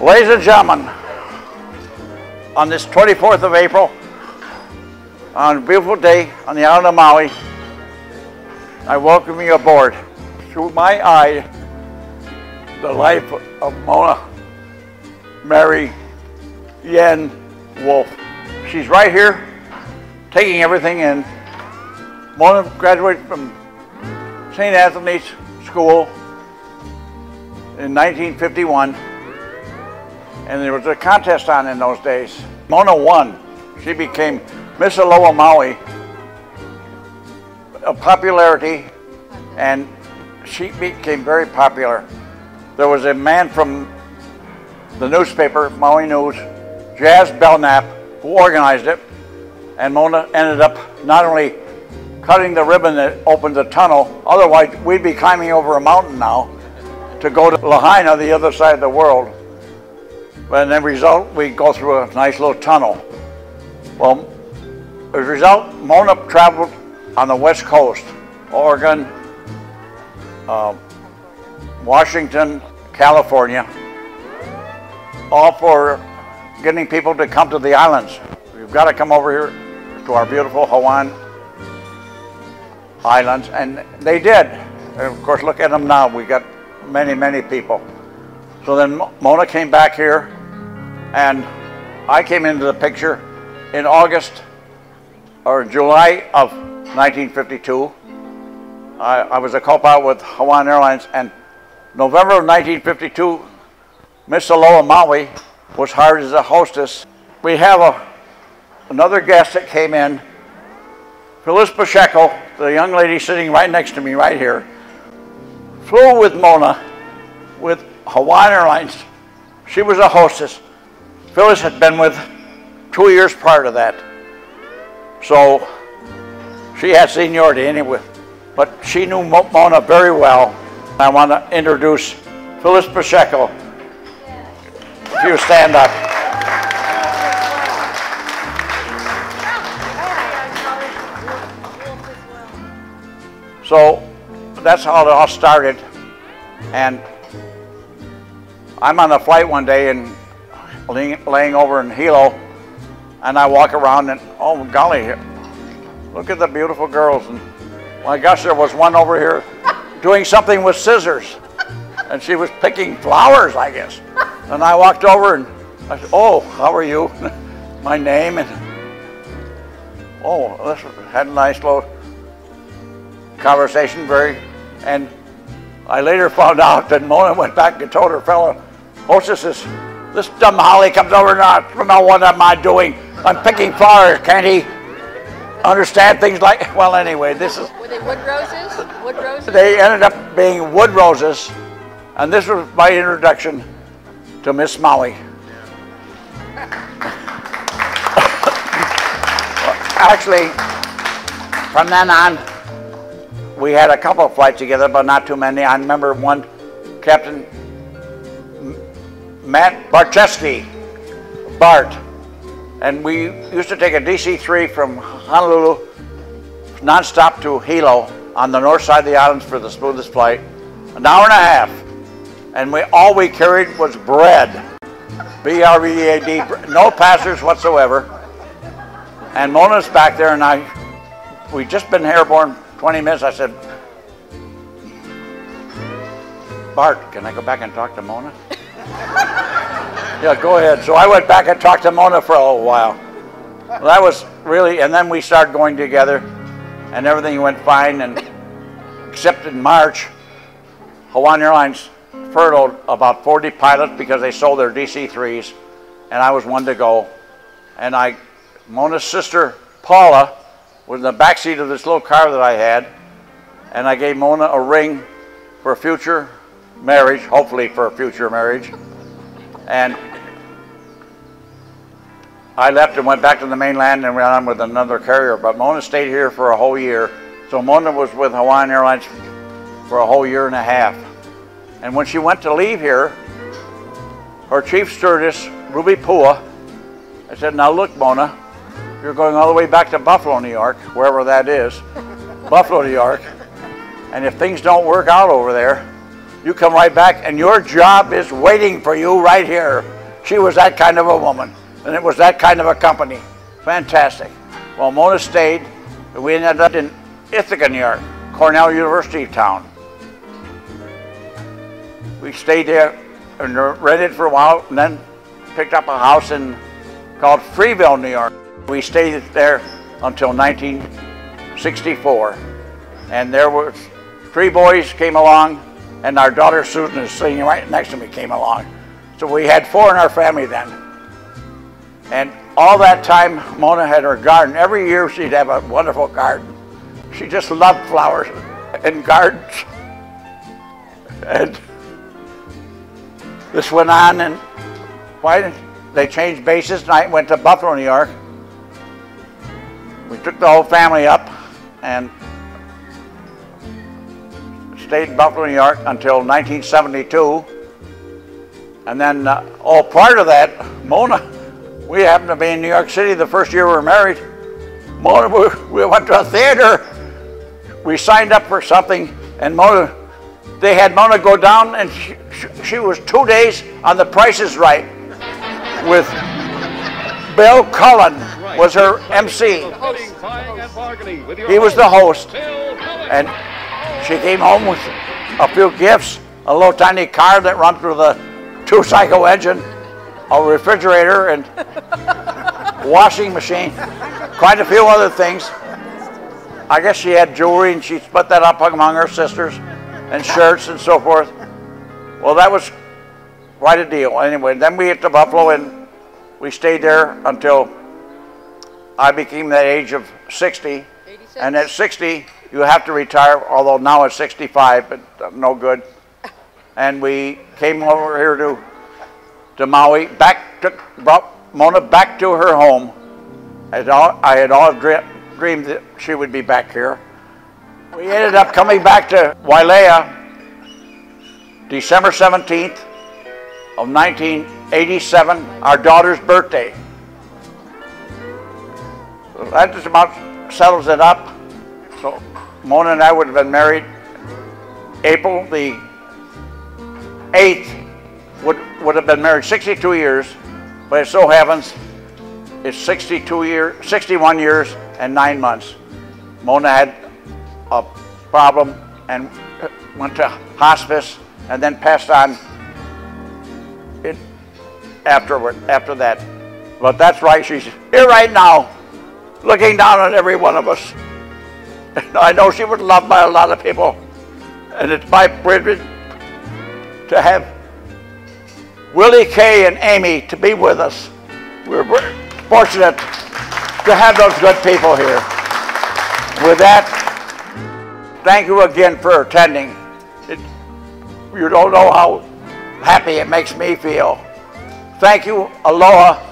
Ladies and gentlemen, on this 24th of April, on a beautiful day on the island of Maui, I welcome you aboard. Through my eye, the life of Mona Mary Yen Wolfe. She's right here, taking everything in. Mona graduated from St. Anthony's School in 1951. And there was a contest on in those days. Mona won. She became Miss Aloha Maui of popularity, and she became very popular. There was a man from the newspaper, Maui News, Jazz Belknap, who organized it, and Mona ended up not only cutting the ribbon that opened the tunnel, otherwise we'd be climbing over a mountain now to go to Lahaina, the other side of the world. But as a result, we go through a nice little tunnel. Well, as a result, Mona traveled on the West Coast, Oregon, Washington, California, all for getting people to come to the islands. You've got to come over here to our beautiful Hawaiian islands, and they did. And of course, look at them now. We got many, many people. So then Mona came back here, and I came into the picture in August or July of 1952. I was a co-pilot with Hawaiian Airlines, and November of 1952, Miss Aloha Maui was hired as a hostess. We have another guest that came in, Phyllis Pacheco, the young lady sitting right next to me right here, flew with Mona with Hawaiian Airlines. She was a hostess. Phyllis had been with 2 years prior to that. So she had seniority anyway, but she knew Mona very well. I want to introduce Phyllis Pacheco. If you stand up. So that's how it all started. And I'm on a flight one day and laying over in Hilo, and I walk around and, oh golly, look at the beautiful girls. And my gosh, there was one over here doing something with scissors, and she was picking flowers, I guess. And I walked over and I said, oh, how are you? My name, and oh, this had a nice little conversation, and I later found out that Mona went back and told her fellow hostesses, this dumb Holly comes over and I don't know what am I doing. I'm picking flowers. Can't he understand things like, well, anyway, this is. Were they wood roses? Wood roses? They ended up being wood roses, and this was my introduction to Miss Maui. Actually, from then on, we had a couple of flights together, but not too many. I remember one, Captain Matt Barczewski, Bart, and we used to take a DC-3 from Honolulu non-stop to Hilo on the north side of the islands for the smoothest flight, an hour and a half, and all we carried was bread, B-R-E-A-D, no passengers whatsoever. And Mona's back there, and we'd just been airborne 20 minutes. I said, Bart, can I go back and talk to Mona? Yeah, go ahead. So I went back and talked to Mona for a little while. Well, that was really, and then we started going together, and everything went fine, and except in March, Hawaiian Airlines furloughed about 40 pilots because they sold their DC-3s, and I was one to go. And Mona's sister, Paula, was in the back seat of this little car that I had, and I gave Mona a ring for a future marriage, hopefully for a future marriage. And I left and went back to the mainland and ran on with another carrier, but Mona stayed here for a whole year. So Mona was with Hawaiian Airlines for a whole year and a half. And when she went to leave here, her chief stewardess, Ruby Pua, I said, now look, Mona, you're going all the way back to Buffalo, New York, wherever that is, Buffalo, New York, and if things don't work out over there, you come right back, and your job is waiting for you right here. She was that kind of a woman, and it was that kind of a company. Fantastic. Well, Mona stayed, and we ended up in Ithaca, New York, Cornell University town. We stayed there and rented for a while, and then picked up a house called Freeville, New York. We stayed there until 1964, and there were 3 boys came along, and our daughter Susan is sitting right next to me, came along. So we had 4 in our family then. And all that time, Mona had her garden. Every year she'd have a wonderful garden. She just loved flowers and gardens. And this went on, and why they changed bases, and I went to Buffalo, New York. We took the whole family up and stayed in Buffalo, New York until 1972. And then, prior to that, Mona, we happened to be in New York City the first year we were married. Mona, we went to a theater. We signed up for something, and Mona, they had Mona go down, and she was 2 days on The Price is Right with Bill Cullen was her MC. He was the host, and she came home with a few gifts, a little tiny car that runs through the 2-cycle engine, a refrigerator, and washing machine, quite a few other things. I guess she had jewelry, and she split that up among her sisters, and shirts and so forth. Well, that was quite a deal. Anyway, then we hit to Buffalo, and we stayed there until I became that age of 60. 86. And at 60, you have to retire, although now it's 65, but no good. And we came over here to Maui, brought Mona back to her home. I had all dreamed that she would be back here. We ended up coming back to Wailea December 17th of 1987, our daughter's birthday. So that just about settles it up. So Mona and I would have been married April the 8th, would have been married 62 years, but it so happens it's 61 years and 9 months. Mona had a problem and went to hospice and then passed on after that. But that's right, she's here right now, looking down on every one of us. And I know she was loved by a lot of people, and it's my privilege to have Willie, Kay, and Amy to be with us. We're fortunate to have those good people here. With that, thank you again for attending. You don't know how happy it makes me feel. Thank you. Aloha.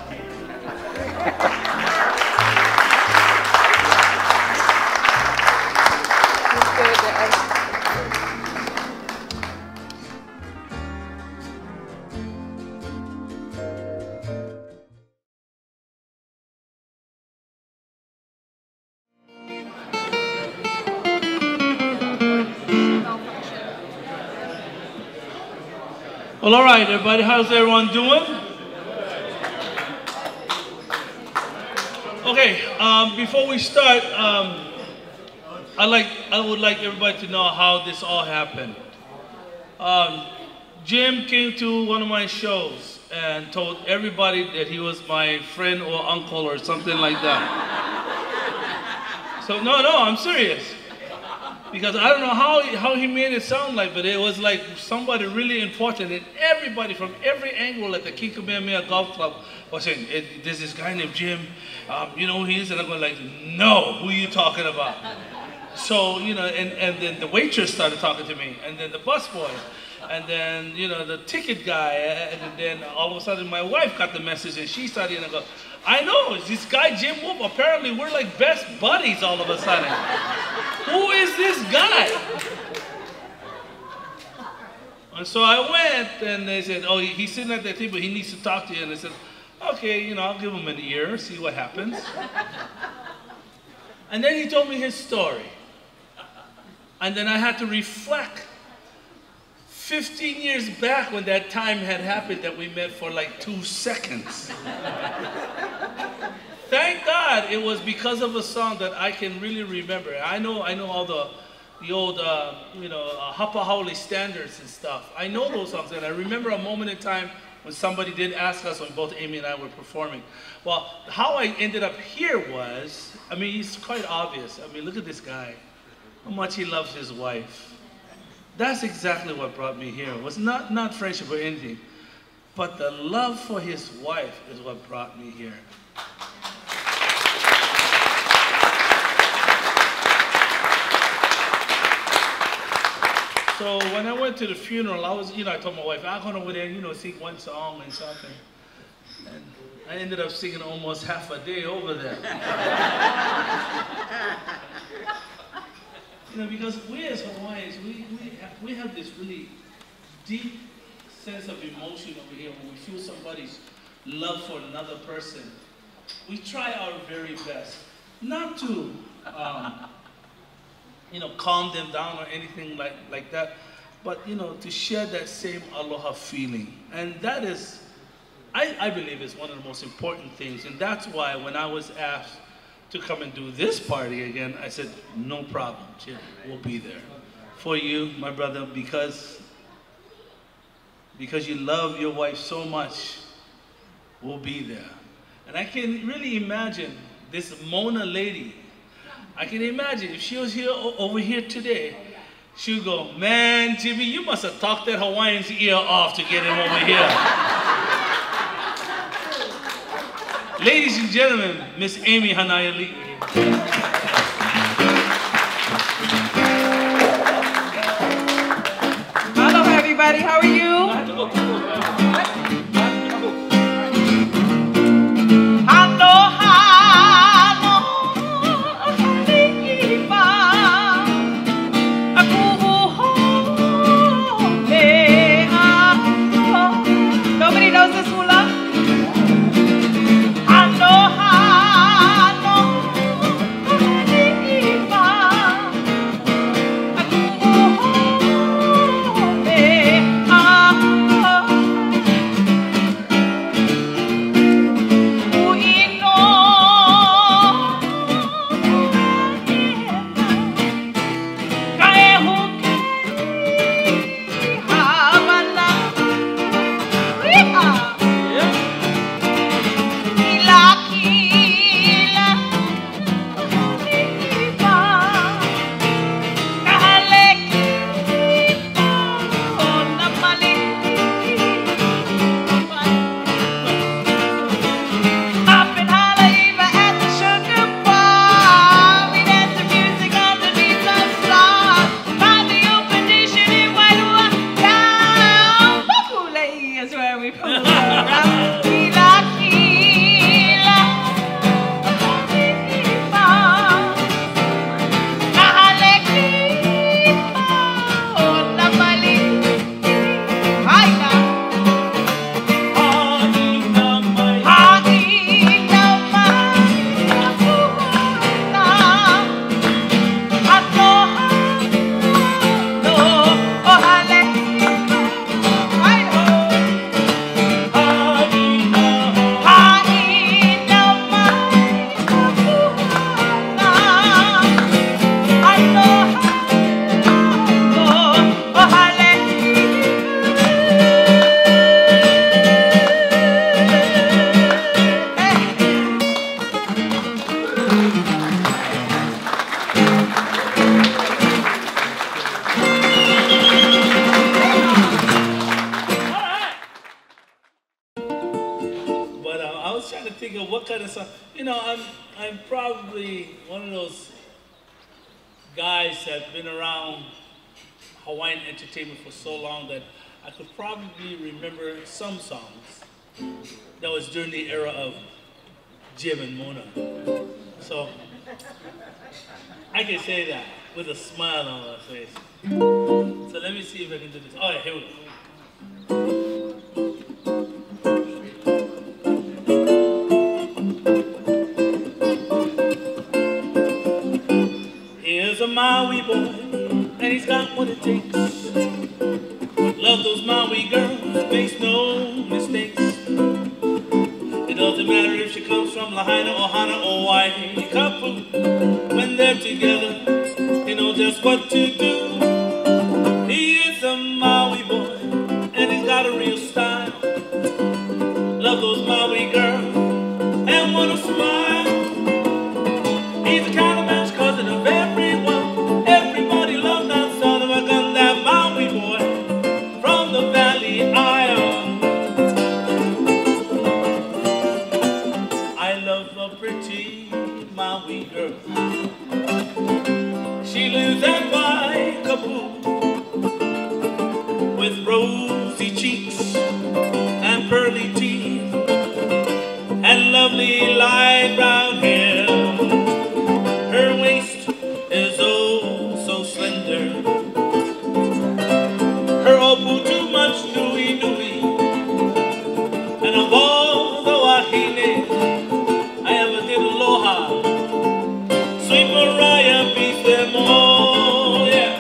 Well, all right, everybody, how's everyone doing? Okay, before we start, I would like everybody to know how this all happened. Jim came to one of my shows and told everybody that he was my friend or uncle or something like that. So no, I'm serious. Because I don't know how he made it sound like, but it was like somebody really important, and everybody from every angle at the Kikamehameha Golf Club was saying, there's this guy named Jim, you know who he is? And I'm going like, no, who are you talking about? So, you know, and then the waitress started talking to me, and then the busboy, and then, you know, the ticket guy, and then all of a sudden my wife got the message, and she started to go, I know, it's this guy Jim Wolfe, apparently we're like best buddies all of a sudden. Who is this guy? And so I went, and they said, oh, he's sitting at that table, he needs to talk to you. And I said, okay, you know, I'll give him an ear, see what happens. And then he told me his story. And then I had to reflect 15 years back when that time had happened that we met for like 2 seconds. Thank God it was because of a song that I can really remember. I know all the old, Hapa Haole standards and stuff. I know those songs, and I remember a moment in time when somebody did ask us when both Amy and I were performing. Well, how I ended up here was, I mean, it's quite obvious. I mean, look at this guy, how much he loves his wife. That's exactly what brought me here. It was not friendship or anything, but the love for his wife is what brought me here. So when I went to the funeral, I was, I told my wife, I'm going over there, sing one song and something. And I ended up singing almost half a day over there. Because we as Hawaiians, we have this really deep sense of emotion over here when we feel somebody's love for another person. We try our very best not to, calm them down or anything like that, but, to share that same aloha feeling. And that is, I believe, is one of the most important things. And that's why when I was asked to come and do this party again, I said, no problem, Jim, we'll be there for you, my brother, because you love your wife so much, we'll be there. And I can really imagine this Mona lady. I can imagine if she was here over here today, she would go, man, Jimmy, you must have talked that Hawaiian's ear off to get him over here. Ladies and gentlemen, Miss Amy Hanaialii. Aloha, everybody. How are you? Nobody knows this hula? I'm probably one of those guys that have been around Hawaiian entertainment for so long that I could probably remember some songs that was during the era of Jim and Mona. So I can say that with a smile on my face. So let me see if I can do this. Oh yeah, here we go. Here's a Maui boy, and he's got what it takes. Lahaina, Ohana, Owai, Kapu. When they're together, they know just what to do. He is a Maui boy, and he's got a real style. Love those Maui girls, and wanna smile. He's the kind of man's cousin of everyone. Everybody loves that son of a gun, that Maui boy from the Valley Isle. I love a pretty Maui girl. She lives at Waikapu with rosy cheeks and pearly teeth and lovely light brown hair. Her waist is oh so slender. Her opu too much nui nui. And of all the wahine I ever did aloha, sweet Mariah beats them all, yeah.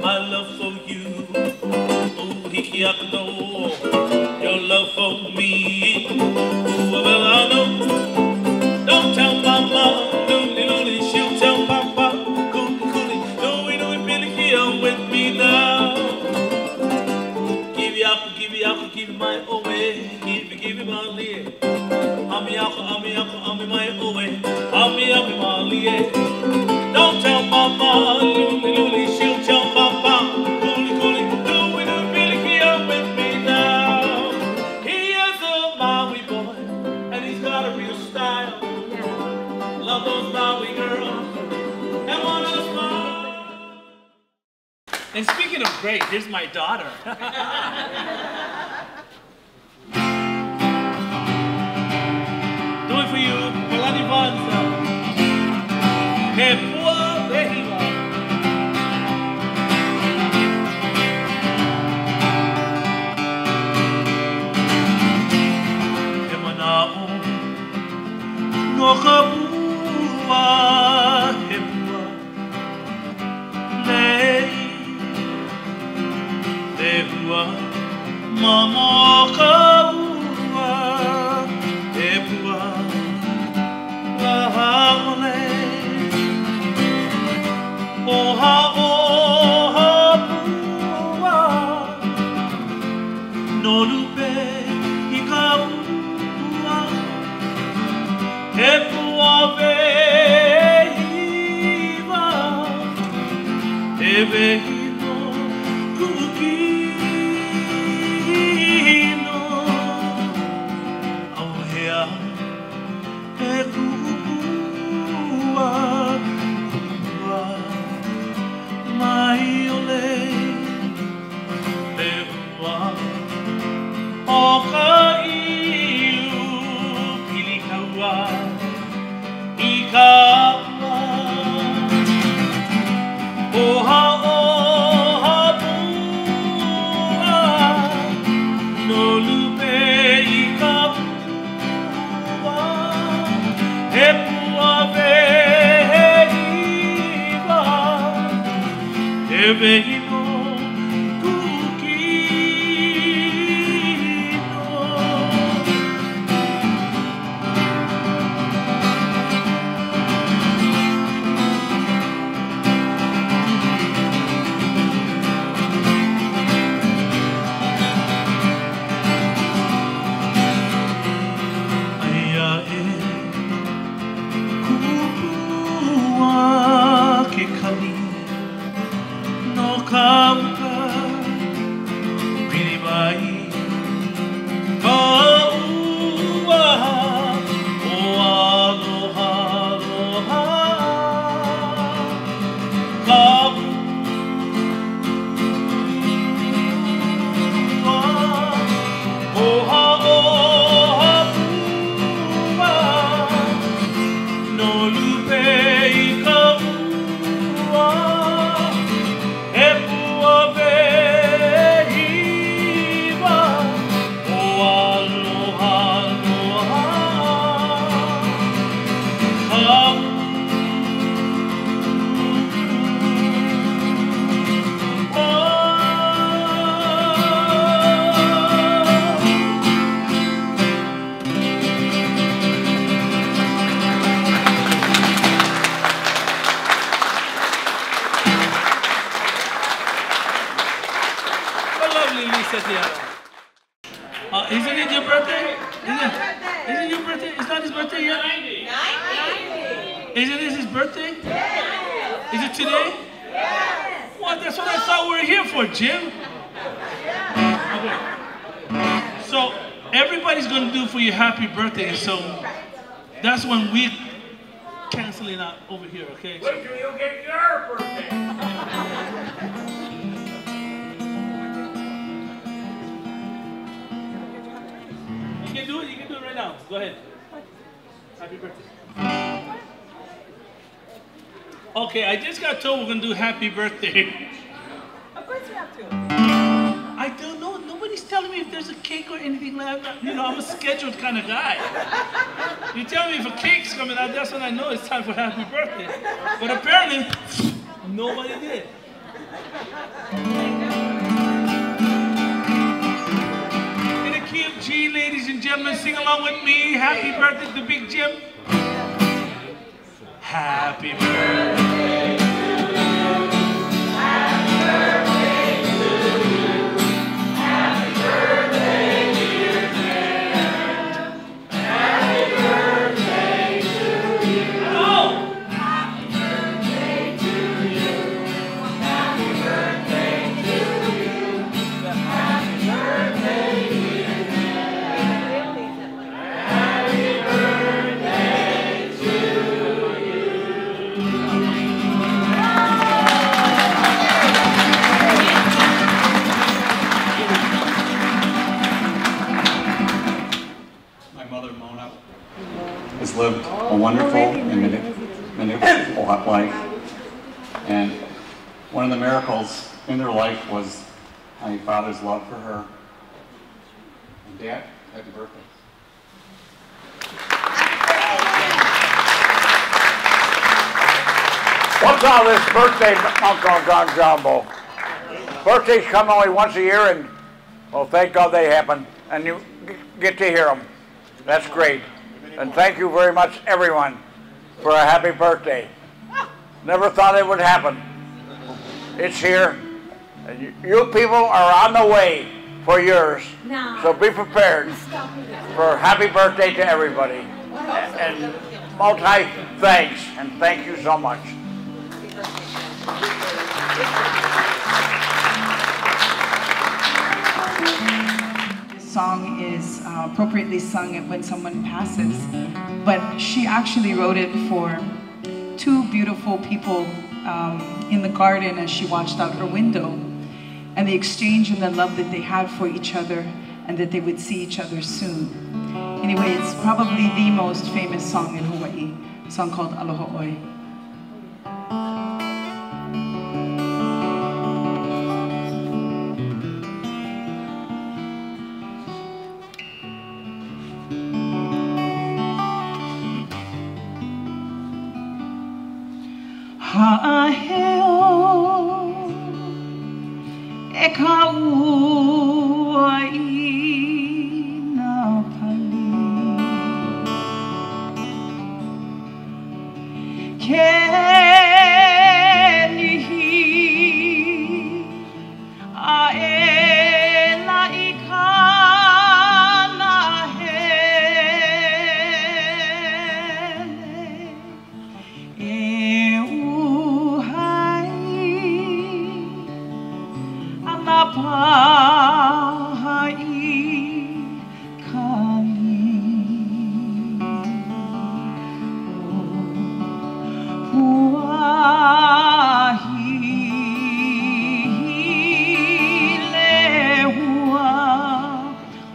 My love for you, oh hikiakno, your love for me, oh well I know. Don't tell mama, loony loony, she'll tell papa, coolie coolie, nooey nooey, Billy here with me now. Give you my away, give you my lie. Ami my away, ami my lie. Don't tell mama, loony loony, she'll tell papa, coolie coolie, nooey nooey, Billy here with me now. He is a Maui boy, and he's got a real style. Love those Maui girls, and wanna smile. And speaking of great, here's my daughter. Do it for you, Polani Vanza. Hey, poor baby. Emanao, no kapua, hepua, lehua, mama kapua, hepua, lahaole, oha oha pua, no lupe hikaua, hepua veiva, evehino kukino, auhea e kukua, kukua, mai ole, lehua, o ka iu, pili kaua, ikaua, oha oha pua, no lupe ikaua, he pua veiva, he vehino kukino. Aia e kupua ke kali no ka Isn't it your birthday? Isn't it your birthday? It's not his birthday yet? 90. Isn't it his birthday? Yes. Is it today? Yes. Well, that's what I thought we were here for, Jim. Okay. So everybody's going to do for you happy birthday, and so that's when we cancel it out over here, okay? Wait till you get your birthday. You can do it. You can do it right now. Go ahead. Happy birthday. Okay, I just got told we're gonna do happy birthday. Of course you have to. I don't know. Nobody's telling me if there's a cake or anything like that. You know, I'm a scheduled kind of guy. You tell me if a cake's coming out, that's when I know it's time for happy birthday. But apparently, nobody did. In the key of G, ladies and gentlemen, sing along with me. Happy birthday to Big Jim. Happy birthday to you. Happy birthday to you. Happy birthday, dear Jim. Happy birthday to you. Hello. Happy birthday to you. Happy birthday to you. Happy birthday, dear Jim. Happy birthday to you. My mother, Mona, has lived a wonderful and magnificent life. And one of the miracles in her life was my father's love for her. And Dad, happy birthday. What's all this birthday on Jumbo? Birthdays come only once a year, and well, thank God they happen, and you get to hear them. That's great. And thank you very much, everyone, for a happy birthday. Never thought it would happen. It's here, and you people are on the way for yours. So be prepared for a happy birthday to everybody. And multi-thanks, and thank you so much. This song is appropriately sung when someone passes, but she actually wrote it for two beautiful people in the garden as she watched out her window, and the exchange and the love that they had for each other, and that they would see each other soon. Anyway, it's probably the most famous song in Hawaii, a song called Aloha Maui. Ha'aheo e ka ua I nā pali ke lihi a e la'i kana hele e Pahai kali Huahi lehua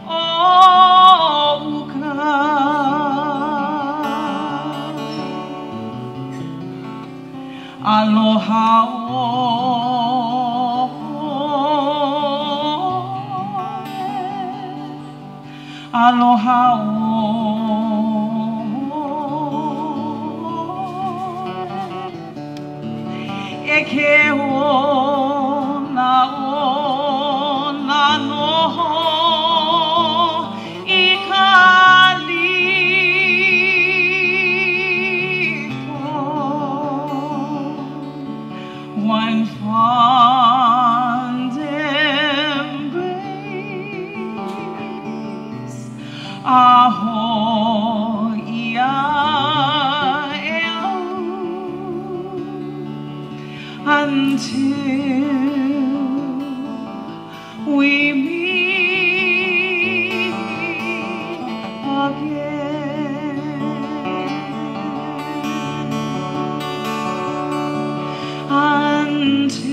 o uka Aloha Aloha e ke ona ona noho I kalito one fond embrace Aho ia eo until we meet again. Until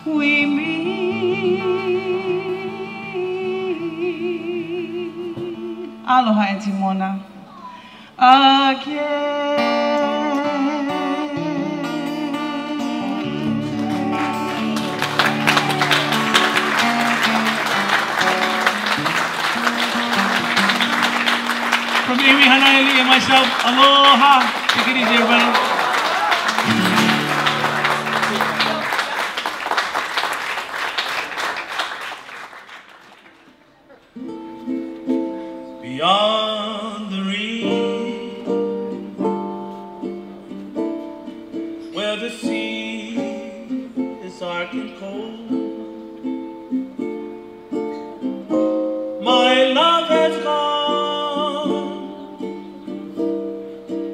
we meet. Aloha, Auntie Mona. From Amy, Hanaialii, and myself, aloha. Take it easy, everybody. Beyond the reef, where the sea is dark and cold, my love has gone,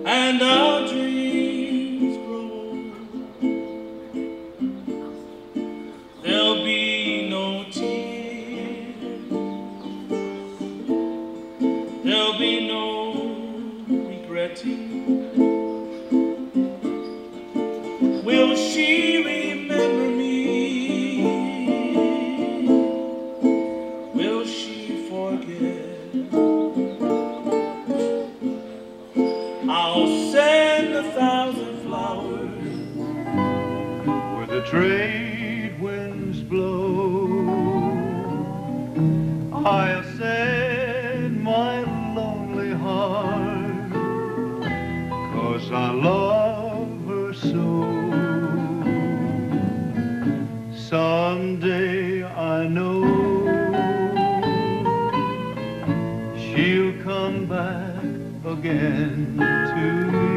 and our dreams grow old. There'll be no tears, there'll be no regretting. Will she remember me? Will she forget? I'll send 1,000 flowers where the trade winds blow. I'll send my lonely heart, 'cause I love her so. Someday I know she'll come back again to me.